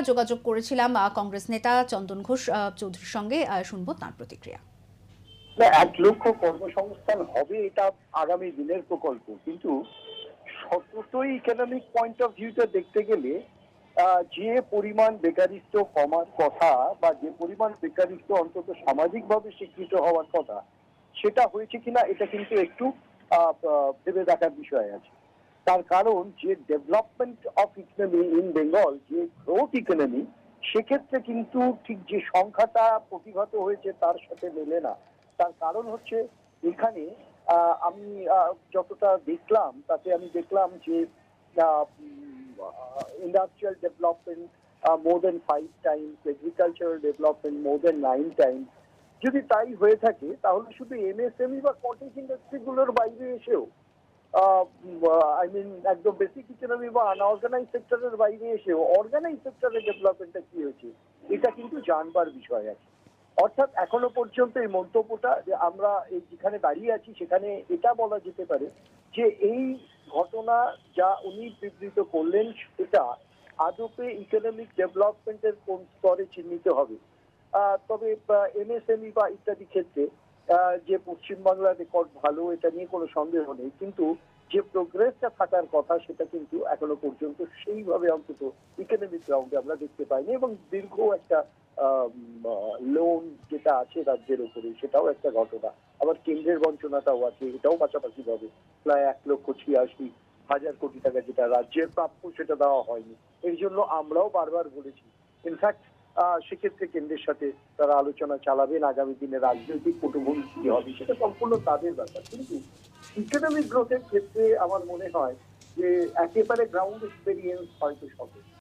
যোগাযোগ করেছিলাম কংগ্রেস নেতা চন্দন ঘোষ চৌধুরীর সঙ্গে, শুনবো তার প্রতিক্রিয়া। না, 1 লক্ষ কর্মসংস্থান হবে এটা আগামী দিনের প্রকল্প, কিন্তু সততই ইকোনমিক পয়েন্ট অফ ভিউটা দেখতে গেলে যে পরিমাণ বেকারিত্ব কমার কথা বা যে পরিমাণ বেকারিত্ব অন্তত সামাজিকভাবে স্বীকৃত হওয়ার কথা সেটা হয়েছে কিনা এটা কিন্তু একটু ভেবে দেখার বিষয় আছে। তার কারণ যে development of economy in Bengal, যে গ্রোথ ইকোনমি, সেক্ষেত্রে কিন্তু ঠিক যে সংখ্যাটা প্রতিহত হয়েছে তার সাথে মেলে না। তার কারণ হচ্ছে এখানে আমি যতটা দেখলাম তাতে আমি দেখলাম যে ইন্ডাস্ট্রিয়াল ডেভেলপমেন্ট মোর দেন 5 টাইমস, এগ্রিকালচারাল ডেভেলপমেন্ট মোর দেন 9 টাইমস। যদি তাই হয়ে থাকে তাহলে শুধু এমএসএমই বা কটেজ ইন্ডাস্ট্রিগুলোর বাইরে এসেও আই মিন একদম বেসিক ইকোনমি বা আনঅর্গানাইজ সেক্টরের বাইরে এসেও অর্গানাইজ সেক্টরের ডেভেলপমেন্টটা কি হয়েছে এটা কিন্তু জানবার বিষয় আছে। অর্থাৎ এখনো পর্যন্ত এই মন্তব্যটা যে আমরা এই যেখানে দাঁড়িয়ে আছি সেখানে এটা বলা যেতে পারে যে এই ঘটনা যা উনি বিবৃত করলেন সেটা আদপে ইকোনমিক ডেভেলপমেন্টের কোন স্তরে চিহ্নিত হবে। তবে এমএসএমই বা ইত্যাদি ক্ষেত্রে যে পশ্চিমবাংলার রেকর্ড ভালো এটা নিয়ে কোনো সন্দেহ নেই, কিন্তু যে প্রোগ্রেসটা থাকার কথা সেটা কিন্তু এখনো পর্যন্ত সেইভাবে অন্তত ইকোনমিক গ্রাউন্ডে আমরা দেখতে পাইনি। এবং দীর্ঘ একটা লোন যেটা আছে রাজ্যের উপরে সেটাও একটা ঘটনা। আবার কেন্দ্রের বঞ্চনাটাও আছে, এটাও পাশাপাশি ভাবে প্রায় 1,86,000 কোটি টাকা যেটা রাজ্যের প্রাপ্য সেটা দেওয়া হয়নি। এর জন্য আমরাও বারবার বলেছি। ইনফ্যাক্ট সেক্ষেত্রে কেন্দ্রের সাথে তারা আলোচনা চালাবেন, আগামী দিনে রাজনৈতিক পটভূমি কি হবে সেটা সম্পূর্ণ তাদের ব্যাপার। কিন্তু ইকোনমিক গ্রোথের ক্ষেত্রে আমার মনে হয় যে একেবারে গ্রাউন্ড এক্সপেরিয়েন্স হয়তো সবে।